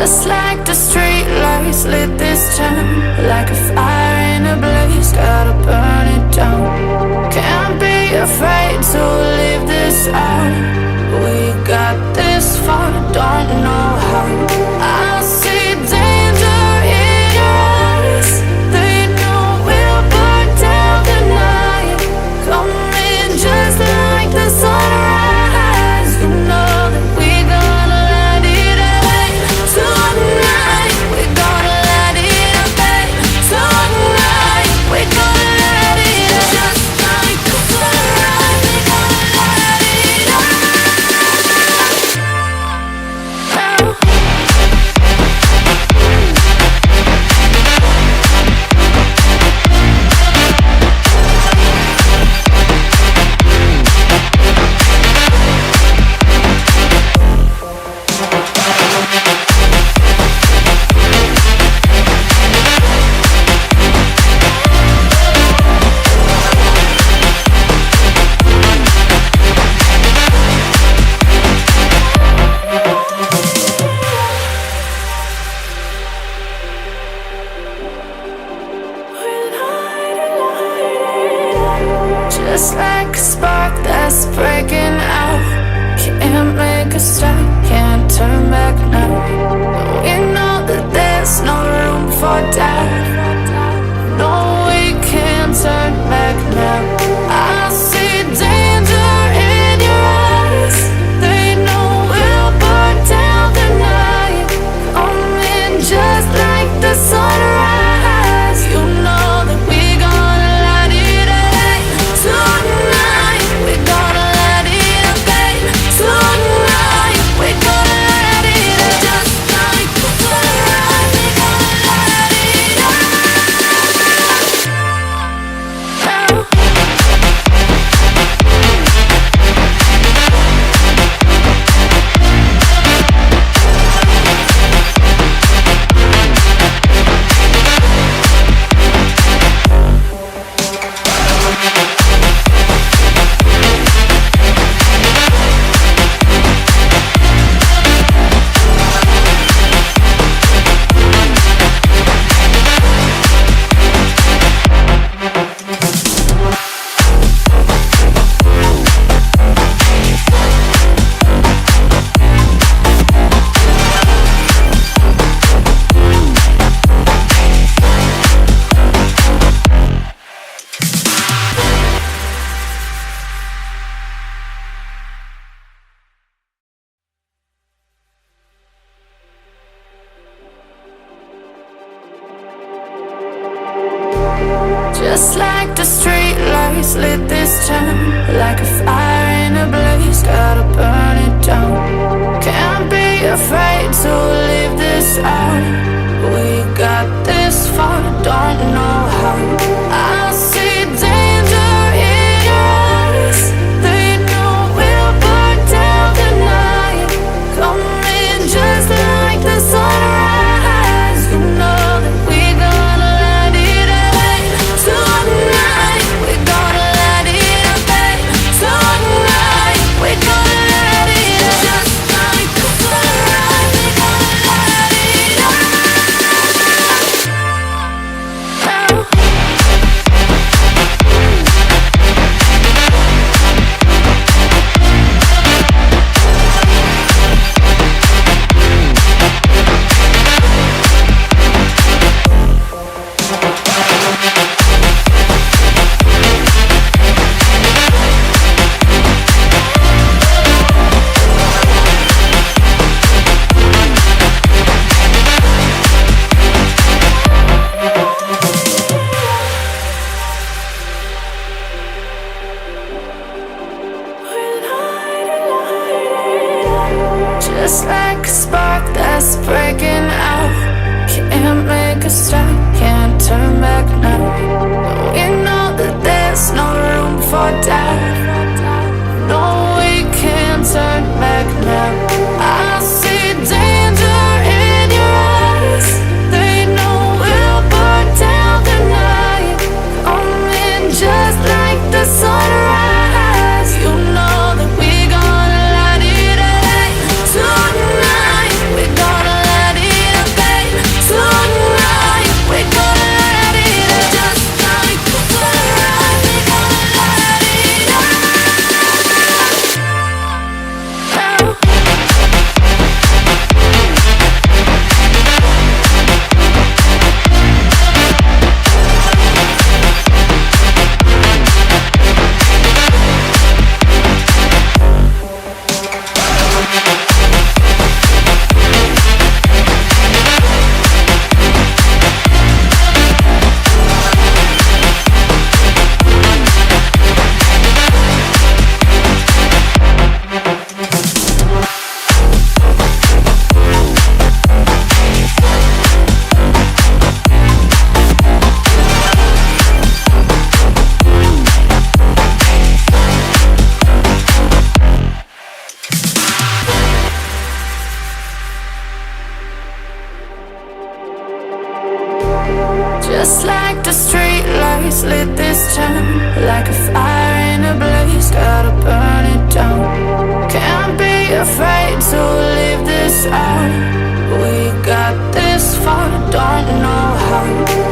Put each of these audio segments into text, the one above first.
Just like the street lights lit this town, like a fire in a blaze, gotta burn it down. Can't be afraid to leave this out. We got this far, don't know how. I see danger in your eyes. They know we'll burn down the night. Coming just like the sunrise. You know that we gonna let it away. Tonight we gonna let it away. Tonight we gonna let it away. Just like the sunrise, we gonna let it away. Just like a spark that's breaking out. Can't make a stop, can't turn back now. We know that there's no room for doubt. No, we can't turn back now. I see danger in your eyes. They know we'll burn down the night. Coming just like the sunrise. You know that we gonna let it away. Tonight we gonna let it away. Tonight we gonna let it away. Just like the sunrise, we gonna let it away. Just like the street lights lit this town, like a fire in a blaze, gotta burn it down. Can't be afraid to leave this out. We got this far, don't know how. I see danger in your eyes. They know we'll burn down the night. Coming just like the sunrise. You know that we gonna let it away. Tonight we gonna let it away. Tonight we gonna let it away. Just like the sunrise, we gonna let it away. time, like a fire in a blaze, gotta burn it down. Can't be afraid to leave this out. We got this far, don't know how.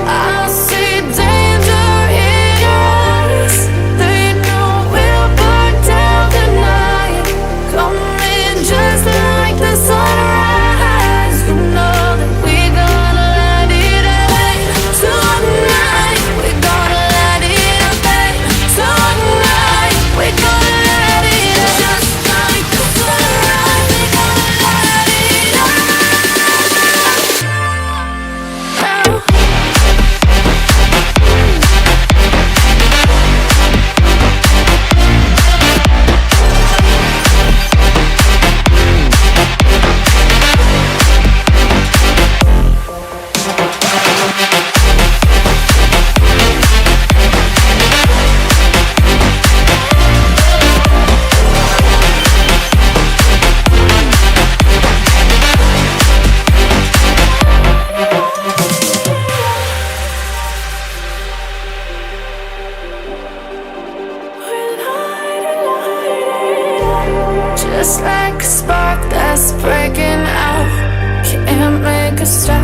I see danger in your eyes. They know we'll burn down the night. Coming just like the sunrise. You know that we gonna light it up tonight. We gonna light it up tonight. We gonna light it up just like the sunrise. We gonna light it up now. Just like a spark that's breaking out, can't make a stop.